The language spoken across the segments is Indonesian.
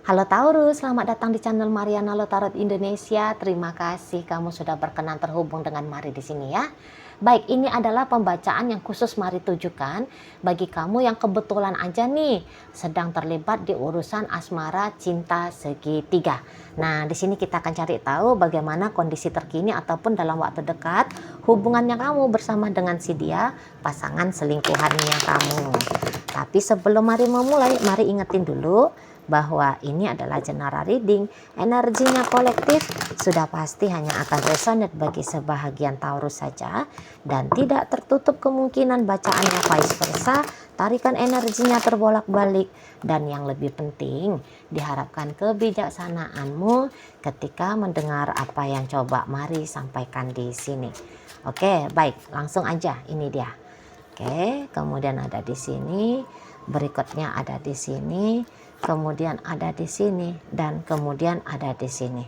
Halo Taurus, selamat datang di channel Mariana Lotarot Indonesia. Terima kasih kamu sudah berkenan terhubung dengan Mari di sini ya. Baik, ini adalah pembacaan yang khusus Mari tujukan bagi kamu yang kebetulan aja nih sedang terlibat di urusan asmara cinta segitiga. Nah, di sini kita akan cari tahu bagaimana kondisi terkini ataupun dalam waktu dekat hubungannya kamu bersama dengan si dia, pasangan selingkuhannya kamu. Tapi sebelum Mari memulai, mari ingetin dulu bahwa ini adalah general reading. Energinya kolektif sudah pasti hanya akan resonate bagi sebahagian Taurus saja dan tidak tertutup kemungkinan bacaannya vice versa, tarikan energinya terbolak-balik, dan yang lebih penting diharapkan kebijaksanaanmu ketika mendengar apa yang coba Mari sampaikan di sini. Oke, baik, langsung aja, ini dia. Oke, kemudian ada di sini, berikutnya ada di sini, kemudian ada di sini, dan kemudian ada di sini.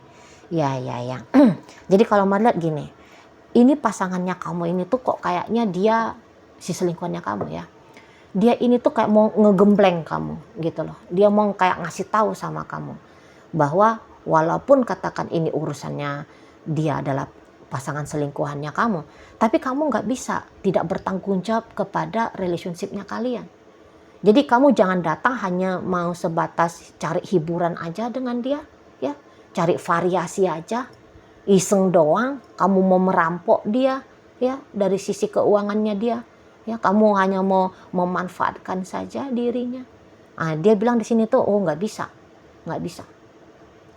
Ya. Jadi kalau melihat gini, ini pasangannya kamu ini tuh kok kayaknya dia si selingkuhannya kamu ya. Dia ini tuh kayak mau ngegembleng kamu gitu loh. Dia mau kayak ngasih tahu sama kamu bahwa walaupun katakan ini urusannya dia adalah pasangan selingkuhannya kamu, tapi kamu nggak bisa tidak bertanggung jawab kepada relationship-nya kalian. Jadi kamu jangan datang hanya mau sebatas cari hiburan aja dengan dia, ya, cari variasi aja, iseng doang. Kamu mau merampok dia, ya, dari sisi keuangannya dia, ya, kamu hanya mau memanfaatkan saja dirinya. Nah, dia bilang di sini tuh, oh nggak bisa,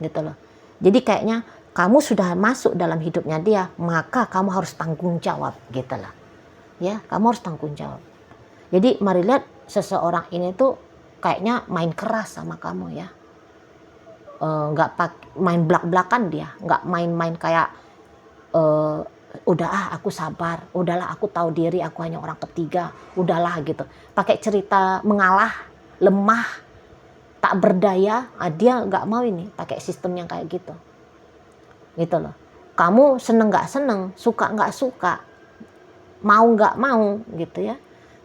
gitu loh. Jadi kayaknya kamu sudah masuk dalam hidupnya dia, maka kamu harus tanggung jawab, gitu lah, ya, kamu harus tanggung jawab. Jadi mari lihat seseorang ini tuh kayaknya main keras sama kamu ya, nggak main belak-belakan dia, nggak main-main kayak udah aku sabar, udahlah aku tahu diri, aku hanya orang ketiga, udahlah gitu. Pakai cerita mengalah, lemah, tak berdaya, dia nggak mau ini pakai sistem yang kayak gitu loh. Kamu seneng nggak seneng, suka nggak suka, mau nggak mau gitu ya.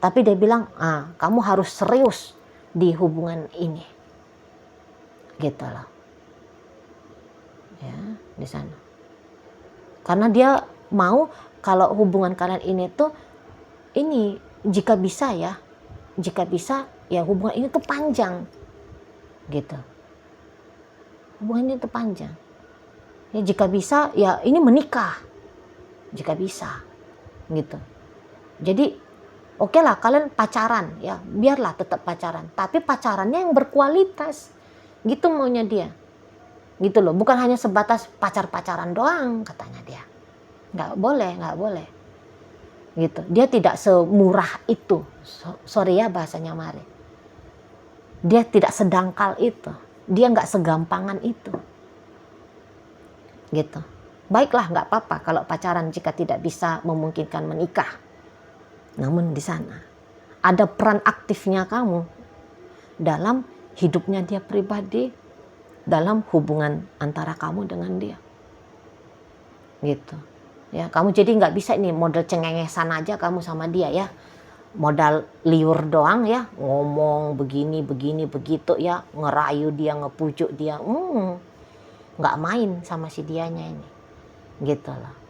Tapi dia bilang, kamu harus serius di hubungan ini, gitu loh, ya, di sana. Karena dia mau kalau hubungan kalian ini tuh, ini jika bisa ya hubungan ini tuh panjang, gitu. Hubungan ini tuh panjang. Ya jika bisa ya ini menikah, jika bisa, gitu. Jadi oke lah kalian pacaran ya, biarlah tetap pacaran, tapi pacarannya yang berkualitas, gitu maunya dia, gitu loh. Bukan hanya sebatas pacaran doang katanya dia, nggak boleh, gitu. Dia tidak semurah itu, sorry ya bahasanya Mari, dia tidak sedangkal itu, dia nggak segampangan itu, gitu. Baiklah, nggak apa-apa kalau pacaran jika tidak bisa memungkinkan menikah. Namun di sana ada peran aktifnya kamu dalam hidupnya dia pribadi, dalam hubungan antara kamu dengan dia, gitu ya. Kamu jadi nggak bisa ini model cengengesan aja kamu sama dia ya, modal liur doang ya, ngomong begini begitu ya, ngerayu dia, ngepujuk dia, nggak main sama si dianya ini, gitu loh.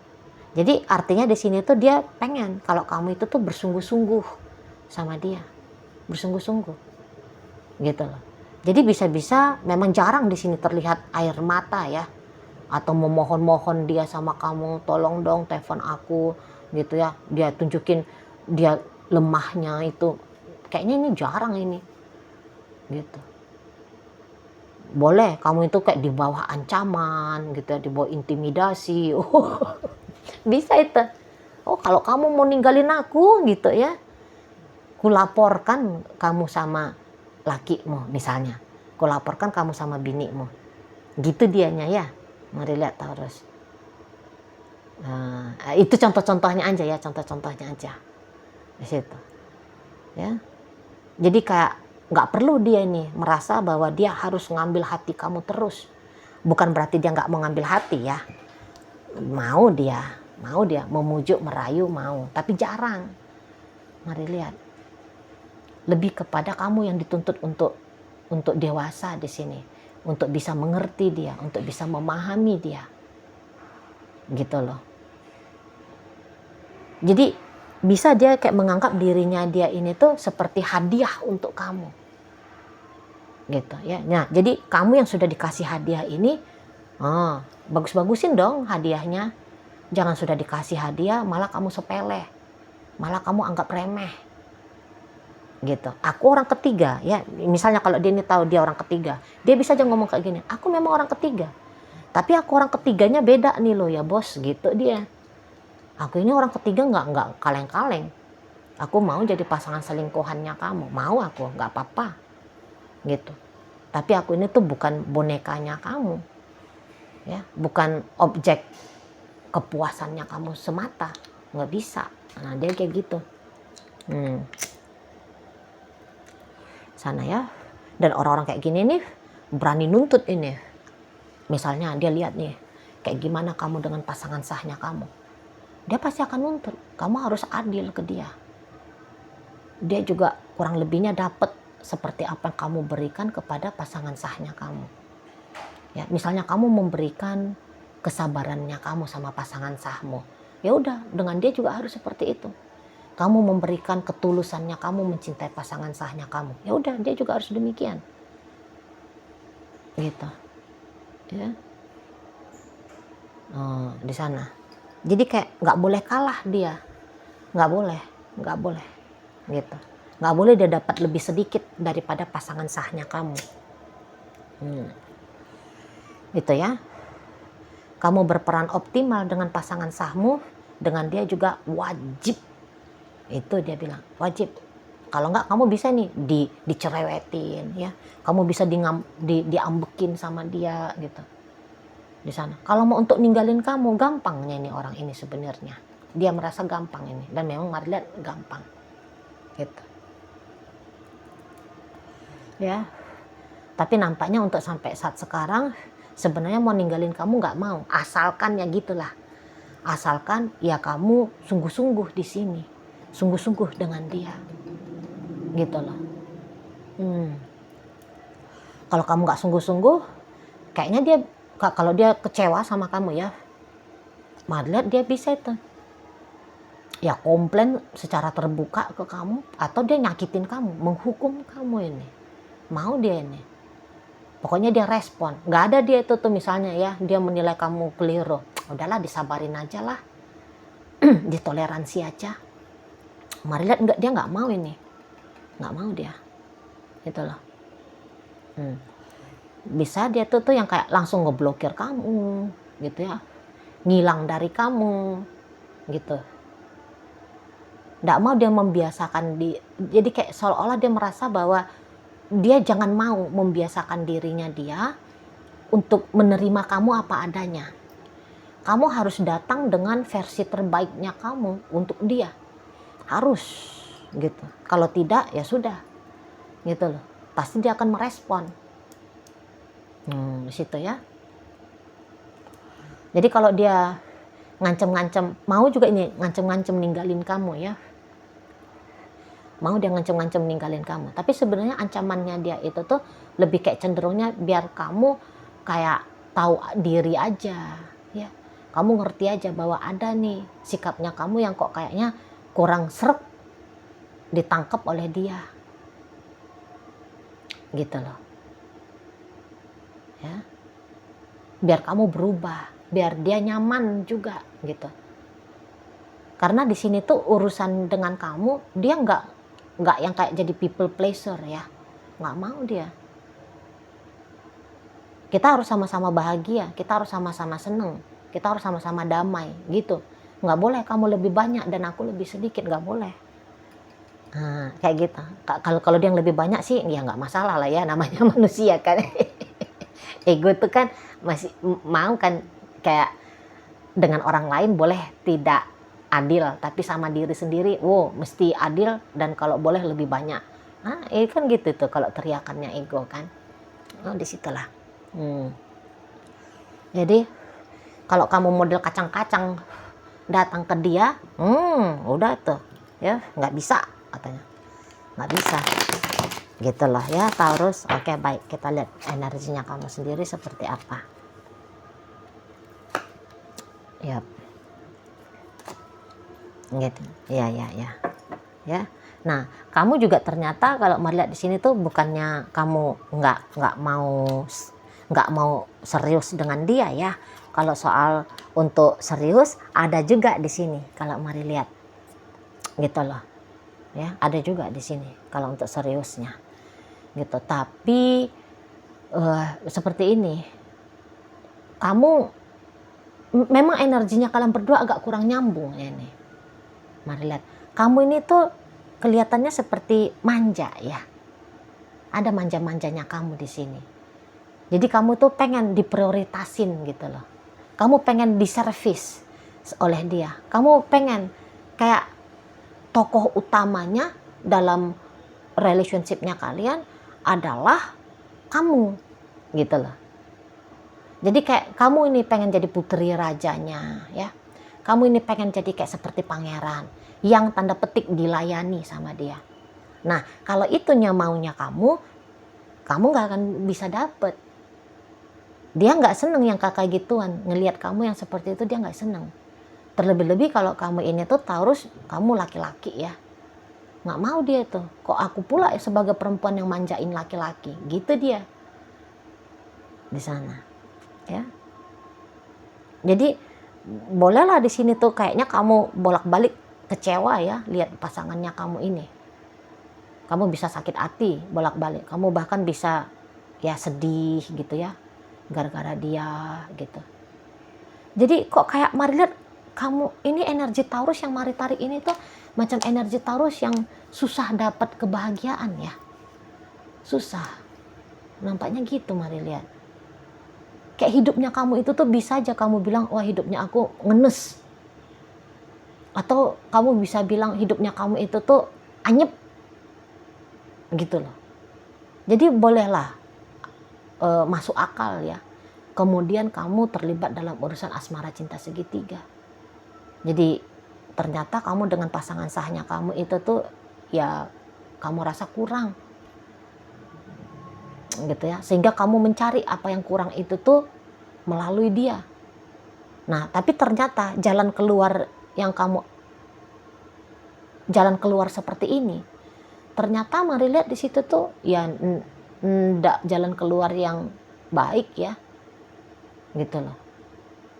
Jadi artinya di sini tuh dia pengen kalau kamu itu tuh bersungguh-sungguh sama dia, bersungguh-sungguh, gitu loh. Jadi bisa-bisa memang jarang di sini terlihat air mata ya, atau memohon-mohon dia sama kamu, tolong dong telepon aku, gitu ya. Dia tunjukin dia lemahnya itu, kayaknya ini jarang ini, gitu. Boleh kamu itu kayak di bawah ancaman gitu ya, di bawah intimidasi. Bisa itu. Oh kalau kamu mau ninggalin aku gitu ya, kulaporkan kamu sama lakimu misalnya, kulaporkan kamu sama binimu, gitu dianya ya. Mari lihat Taurus. Nah, itu contoh-contohnya aja ya, contoh-contohnya aja di situ ya. Jadi kayak nggak perlu dia ini merasa bahwa dia harus ngambil hati kamu terus. Bukan berarti dia nggak mau ngambil hati ya, mau dia memujuk, merayu, mau, tapi jarang. Mari lihat, lebih kepada kamu yang dituntut untuk dewasa di sini, untuk bisa mengerti dia, untuk bisa memahami dia. Gitu loh. Jadi bisa dia kayak menganggap dirinya dia ini tuh seperti hadiah untuk kamu. Gitu ya. Nah, jadi kamu yang sudah dikasih hadiah ini, bagus-bagusin dong hadiahnya. Jangan sudah dikasih hadiah malah kamu sepele. Malah kamu anggap remeh. Gitu. Aku orang ketiga ya, misalnya kalau dia ini tahu dia orang ketiga, dia bisa aja ngomong kayak gini, aku memang orang ketiga, tapi aku orang ketiganya beda nih loh ya bos, gitu dia. Aku ini orang ketiga nggak kaleng-kaleng, aku mau jadi pasangan selingkuhannya kamu, mau aku, nggak apa-apa gitu. Tapi aku ini tuh bukan bonekanya kamu ya, bukan objek kepuasannya kamu semata, nggak bisa. Nah dia kayak gitu. Sana ya. Dan orang-orang kayak gini nih berani nuntut ini. Misalnya dia lihat nih kayak gimana kamu dengan pasangan sahnya kamu, dia pasti akan nuntut kamu harus adil ke dia. Dia juga kurang lebihnya dapat seperti apa yang kamu berikan kepada pasangan sahnya kamu ya. Misalnya kamu memberikan kesabarannya kamu sama pasangan sahmu, ya udah dengan dia juga harus seperti itu. Kamu memberikan ketulusannya kamu mencintai pasangan sahnya kamu, ya udah dia juga harus demikian gitu ya. Di sana jadi kayak nggak boleh kalah dia, nggak boleh gitu, nggak boleh dia dapat lebih sedikit daripada pasangan sahnya kamu. Gitu ya. Kamu berperan optimal dengan pasangan sahmu, dengan dia juga wajib. Itu dia bilang wajib. Kalau enggak kamu bisa nih dicerewetin ya, kamu bisa diambekin sama dia gitu di sana. Kalau mau untuk ninggalin kamu gampangnya ini orang ini sebenarnya, dia merasa gampang ini, dan memang Mari lihat gampang gitu ya. Tapi nampaknya untuk sampai saat sekarang sebenarnya mau ninggalin kamu nggak mau, asalkan ya gitulah, asalkan ya kamu sungguh-sungguh di sini, sungguh-sungguh dengan dia gitu loh. Kalau kamu nggak sungguh-sungguh, kayaknya dia, kalau dia kecewa sama kamu ya, Mari lihat dia bisa itu ya komplain secara terbuka ke kamu, atau dia nyakitin kamu, menghukum kamu ini, mau dia ini. Pokoknya dia respon, nggak ada dia itu tuh misalnya ya, dia menilai kamu keliru, udahlah disabarin aja lah, ditoleransi aja. Mari lihat enggak, dia nggak mau ini, nggak mau dia, gitu loh. Bisa dia tuh yang kayak langsung ngeblokir kamu, gitu ya, ngilang dari kamu, gitu. Nggak mau dia membiasakan jadi kayak seolah-olah dia merasa bahwa dia jangan mau membiasakan dirinya dia untuk menerima kamu apa adanya. Kamu harus datang dengan versi terbaiknya kamu untuk dia. Harus gitu. Kalau tidak ya sudah. Gitu loh. Pasti dia akan merespon. Di situ ya. Jadi kalau dia ngancem-ngancem, mau juga ini ngancem-ngancem ninggalin kamu ya. Mau dia ngancem-ngancem ninggalin kamu. Tapi sebenarnya ancamannya dia itu tuh lebih kayak cenderungnya biar kamu kayak tahu diri aja ya. Kamu ngerti aja bahwa ada nih sikapnya kamu yang kok kayaknya kurang sreg ditangkap oleh dia. Gitu loh. Ya. Biar kamu berubah, biar dia nyaman juga gitu. Karena di sini tuh urusan dengan kamu, dia nggak yang kayak jadi people pleaser ya, nggak mau dia. Kita harus sama-sama bahagia, kita harus sama-sama seneng, kita harus sama-sama damai gitu. Nggak boleh kamu lebih banyak dan aku lebih sedikit, nggak boleh. Nah, kayak gitu. Kalau dia yang lebih banyak sih ya nggak masalah lah ya, namanya manusia kan. Ego tuh kan masih mau kan kayak dengan orang lain boleh tidak adil, tapi sama diri sendiri, mesti adil dan kalau boleh lebih banyak. Nah, ini kan gitu tuh kalau teriakannya ego kan. Disitulah. Jadi kalau kamu model kacang-kacang datang ke dia, udah tuh ya nggak bisa katanya, nggak bisa. Gitu loh ya Taurus. Oke, baik, kita lihat energinya kamu sendiri seperti apa. Yap. Gitu. Ya, ya, ya. Ya. Nah, kamu juga ternyata kalau melihat di sini tuh bukannya kamu nggak mau serius dengan dia ya. Kalau soal untuk serius ada juga di sini kalau mari lihat. Gitu loh. Ya, ada juga di sini kalau untuk seriusnya. Gitu. Tapi seperti ini. Kamu memang energinya kalian berdua agak kurang nyambung ya ini. Mari lihat. Kamu ini tuh kelihatannya seperti manja ya. Ada manja-manjanya kamu di sini. Jadi kamu tuh pengen diprioritasin gitu loh. Kamu pengen diservis oleh dia. Kamu pengen kayak tokoh utamanya dalam relationship-nya kalian adalah kamu gitu loh. Jadi kayak kamu ini pengen jadi putri rajanya ya. Kamu ini pengen jadi kayak seperti pangeran yang tanda petik dilayani sama dia. Nah, kalau itunya maunya kamu nggak akan bisa dapet. Dia nggak seneng yang kakak gituan. Ngelihat kamu yang seperti itu dia nggak seneng. Terlebih-lebih kalau kamu ini tuh Taurus, kamu laki-laki ya. Nggak mau dia tuh. Kok aku pula sebagai perempuan yang manjain laki-laki? Gitu dia. Di sana. Ya. Jadi bolehlah di sini tuh kayaknya kamu bolak-balik kecewa ya lihat pasangannya kamu ini. Kamu bisa sakit hati bolak-balik. Kamu bahkan bisa ya sedih gitu ya gara-gara dia gitu. Jadi kok kayak mari lihat kamu ini energi Taurus yang mari tarik ini tuh macam energi Taurus yang susah dapat kebahagiaan ya. Susah. Nampaknya gitu mari lihat. Kayak hidupnya kamu itu tuh bisa aja kamu bilang, wah hidupnya aku ngenes. Atau kamu bisa bilang hidupnya kamu itu tuh anyep. Gitu loh. Jadi bolehlah masuk akal ya. Kemudian kamu terlibat dalam urusan asmara cinta segitiga. Jadi ternyata kamu dengan pasangan sahnya kamu itu tuh ya kamu rasa kurang. Gitu ya, sehingga kamu mencari apa yang kurang itu tuh melalui dia. Nah, tapi ternyata jalan keluar seperti ini, ternyata mari lihat di situ tuh ya ndak jalan keluar yang baik ya, gitu loh.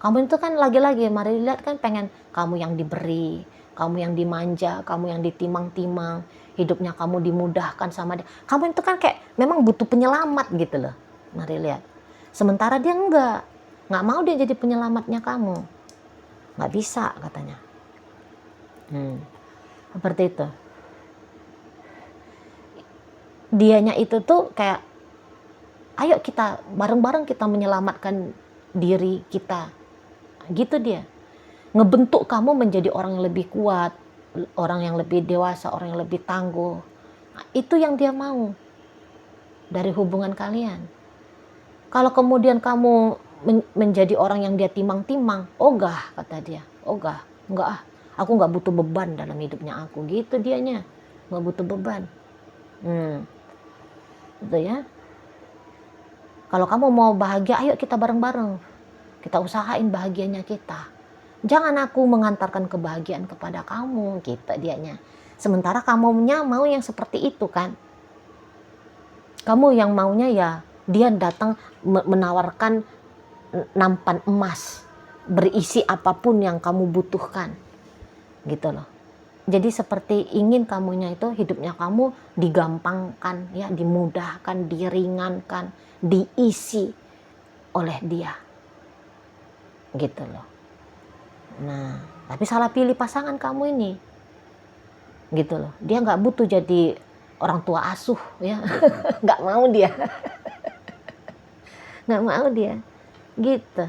Kamu itu kan lagi-lagi mari lihat kan pengen kamu yang diberi, kamu yang dimanja, kamu yang ditimang-timang, hidupnya kamu dimudahkan sama dia. Kamu itu kan kayak memang butuh penyelamat gitu loh. Mari lihat. Sementara dia nggak mau dia jadi penyelamatnya kamu. Nggak bisa katanya. Seperti itu. Dianya itu tuh kayak, ayo kita bareng-bareng kita menyelamatkan diri kita. Gitu dia. Ngebentuk kamu menjadi orang yang lebih kuat, orang yang lebih dewasa, orang yang lebih tangguh. Nah, itu yang dia mau dari hubungan kalian. Kalau kemudian kamu menjadi orang yang dia timang-timang, ogah kata dia, ogah, enggak aku nggak butuh beban dalam hidupnya aku, gitu dianya, nggak butuh beban. Gitu ya. Kalau kamu mau bahagia, ayo kita bareng-bareng, kita usahain bahagianya kita. Jangan aku mengantarkan kebahagiaan kepada kamu, gitu dianya. Sementara kamunya mau yang seperti itu kan. Kamu yang maunya ya dia datang menawarkan nampan emas berisi apapun yang kamu butuhkan. Gitu loh. Jadi seperti ingin kamunya itu hidupnya kamu digampangkan ya, dimudahkan, diringankan, diisi oleh dia. Gitu loh. Nah, tapi salah pilih pasangan kamu ini. Gitu loh. Dia nggak butuh jadi orang tua asuh ya. Nggak mau dia. Nggak mau dia. Gitu.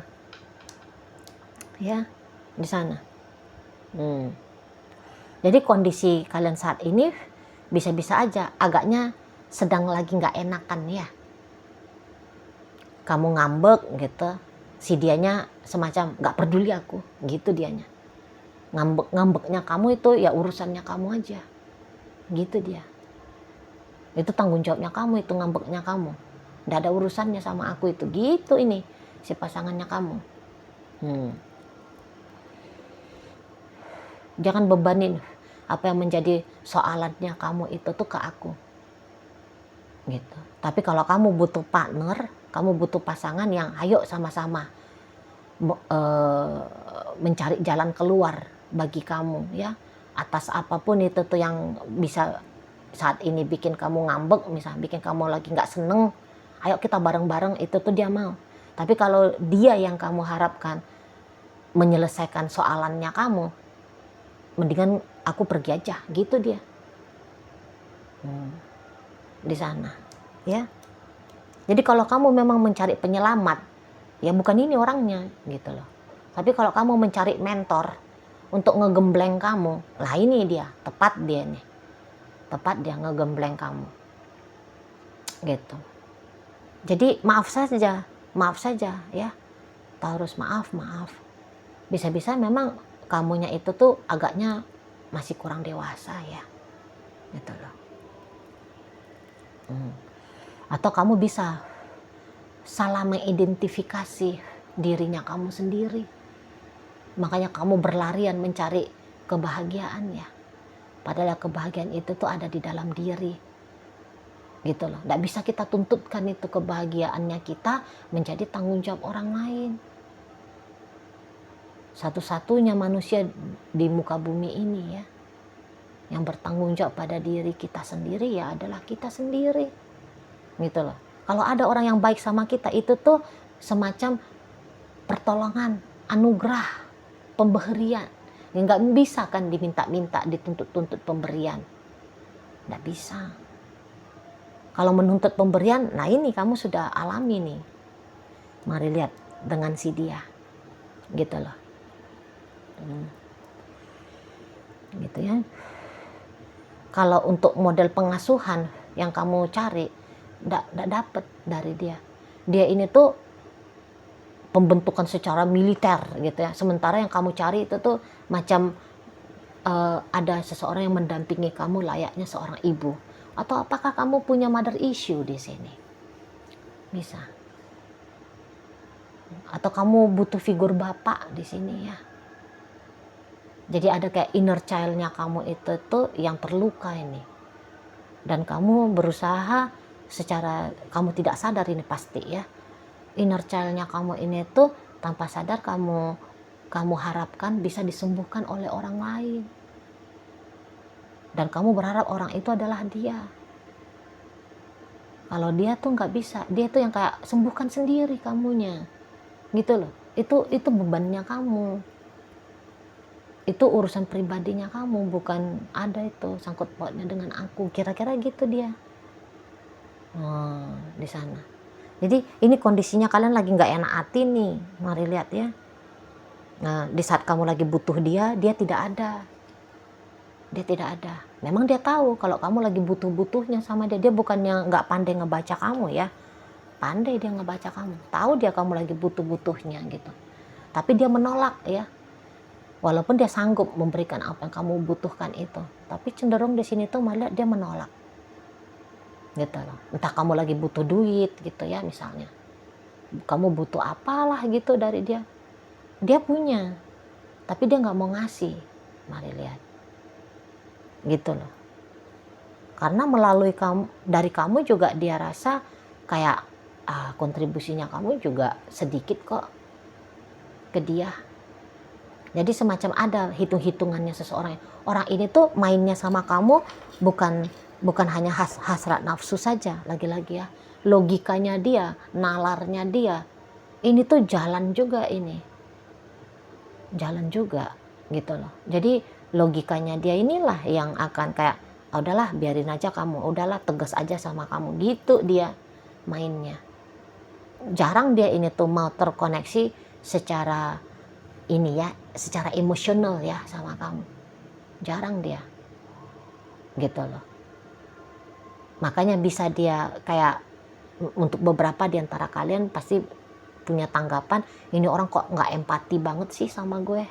Ya, di sana. Jadi kondisi kalian saat ini bisa-bisa aja agaknya sedang lagi nggak enakan ya. Kamu ngambek gitu. Si dianya semacam nggak peduli aku, gitu dianya. Ngambeknya kamu itu ya urusannya kamu aja, gitu dia. Itu tanggung jawabnya kamu, itu ngambeknya kamu. Nggak ada urusannya sama aku itu. Gitu ini si pasangannya kamu. Jangan bebanin apa yang menjadi soalannya kamu itu tuh ke aku. Gitu. Tapi kalau kamu butuh partner, kamu butuh pasangan yang ayo sama-sama mencari jalan keluar bagi kamu ya. Atas apapun itu tuh yang bisa saat ini bikin kamu ngambek, misalnya bikin kamu lagi nggak seneng, ayo kita bareng-bareng, itu tuh dia mau. Tapi kalau dia yang kamu harapkan menyelesaikan soalannya kamu, mendingan aku pergi aja, gitu dia. Di sana, ya. Jadi kalau kamu memang mencari penyelamat, ya bukan ini orangnya, gitu loh. Tapi kalau kamu mencari mentor untuk ngegembleng kamu, lah ini dia, tepat dia nih. Tepat dia ngegembleng kamu. Gitu. Jadi maaf saja ya. Harus maaf. Bisa-bisa memang kamunya itu tuh agaknya masih kurang dewasa ya. Gitu loh. Atau kamu bisa salah mengidentifikasi dirinya kamu sendiri. Makanya kamu berlarian mencari kebahagiaan ya. Padahal kebahagiaan itu tuh ada di dalam diri. Gitu loh. Nggak bisa kita tuntutkan itu kebahagiaannya kita menjadi tanggung jawab orang lain. Satu-satunya manusia di muka bumi ini ya, yang bertanggung jawab pada diri kita sendiri ya adalah kita sendiri. Gitu loh. Kalau ada orang yang baik sama kita, itu tuh semacam pertolongan, anugerah, pemberian. Nggak bisa kan diminta-minta, dituntut-tuntut pemberian. Nggak bisa. Kalau menuntut pemberian, nah ini kamu sudah alami nih. Mari lihat dengan si dia. Gitu loh. Gitu ya. Kalau untuk model pengasuhan yang kamu cari, nggak dapet dari dia. Dia ini tuh pembentukan secara militer gitu ya. Sementara yang kamu cari itu tuh macam ada seseorang yang mendampingi kamu layaknya seorang ibu. Atau apakah kamu punya mother issue di sini? Bisa. Atau kamu butuh figur bapak di sini ya. Jadi ada kayak inner child-nya kamu itu tuh yang terluka ini. Dan kamu berusaha secara kamu tidak sadar ini pasti ya. Inner child-nya kamu ini tuh tanpa sadar kamu harapkan bisa disembuhkan oleh orang lain. Dan kamu berharap orang itu adalah dia. Kalau dia tuh nggak bisa, dia tuh yang kayak sembuhkan sendiri kamunya, gitu loh. Itu bebannya kamu. Itu urusan pribadinya kamu, bukan ada itu sangkut pautnya dengan aku. Kira-kira gitu dia. Di sana. Jadi ini kondisinya kalian lagi nggak enak hati nih. Mari lihat ya. Nah, di saat kamu lagi butuh dia tidak ada. Dia tidak ada. Memang dia tahu kalau kamu lagi butuh-butuhnya sama dia. Dia bukannya nggak pandai ngebaca kamu ya. Pandai dia ngebaca kamu. Tahu dia kamu lagi butuh-butuhnya gitu. Tapi dia menolak ya. Walaupun dia sanggup memberikan apa yang kamu butuhkan itu. Tapi cenderung di sini tuh malah dia menolak. Gitu loh. Entah kamu lagi butuh duit gitu ya misalnya. Kamu butuh apalah gitu dari dia. Dia punya. Tapi dia nggak mau ngasih. Mari lihat. Gitu loh. Karena melalui dari kamu juga dia rasa kayak kontribusinya kamu juga sedikit kok ke dia. Jadi semacam ada hitung-hitungannya seseorang. Orang ini tuh mainnya sama kamu bukan hanya hasrat nafsu saja, lagi-lagi ya. Logikanya dia, nalarnya dia. Ini tuh jalan juga ini. Jalan juga gitu loh. Jadi logikanya dia inilah yang akan kayak udahlah biarin aja kamu, udahlah tegas aja sama kamu, gitu dia mainnya. Jarang dia ini tuh mau terkoneksi secara ini ya, secara emosional ya sama kamu. Jarang dia gitu loh. Makanya bisa dia kayak untuk beberapa di antara kalian pasti punya tanggapan, ini orang kok nggak empati banget sih sama gue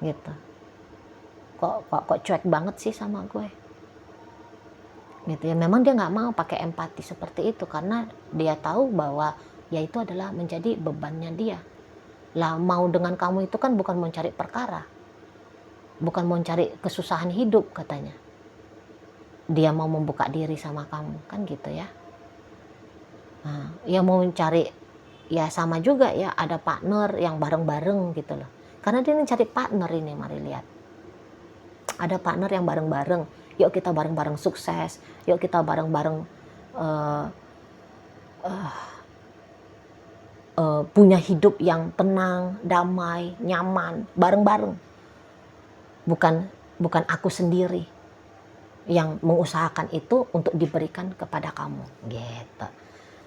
gitu. Kok cuek banget sih sama gue. gitu ya. Memang dia nggak mau pakai empati seperti itu karena dia tahu bahwa ya itu adalah menjadi bebannya dia. Lah mau dengan kamu itu kan bukan mau cari perkara, bukan mau cari kesusahan hidup katanya. Dia mau membuka diri sama kamu kan gitu ya. Nah, ya mau cari ya sama juga ya, ada partner yang bareng-bareng gitu loh. Karena dia ini cari partner ini, mari lihat. Ada partner yang bareng-bareng. Yuk kita bareng-bareng sukses. Yuk kita bareng-bareng uh, punya hidup yang tenang, damai, nyaman, bareng-bareng. Bukan aku sendiri yang mengusahakan itu untuk diberikan kepada kamu, gitu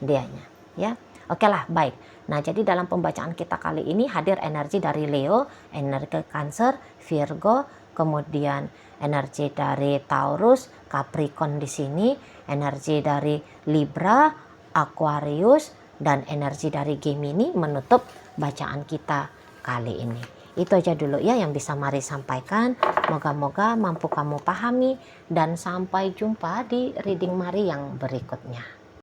dianya ya. Oke lah, baik. Nah, jadi dalam pembacaan kita kali ini hadir energi dari Leo, energi Cancer, Virgo, kemudian energi dari Taurus, Capricorn di sini, energi dari Libra, Aquarius, dan energi dari Gemini menutup bacaan kita kali ini. Itu aja dulu ya yang bisa Mari sampaikan. Moga-moga mampu kamu pahami, dan sampai jumpa di reading Mari yang berikutnya.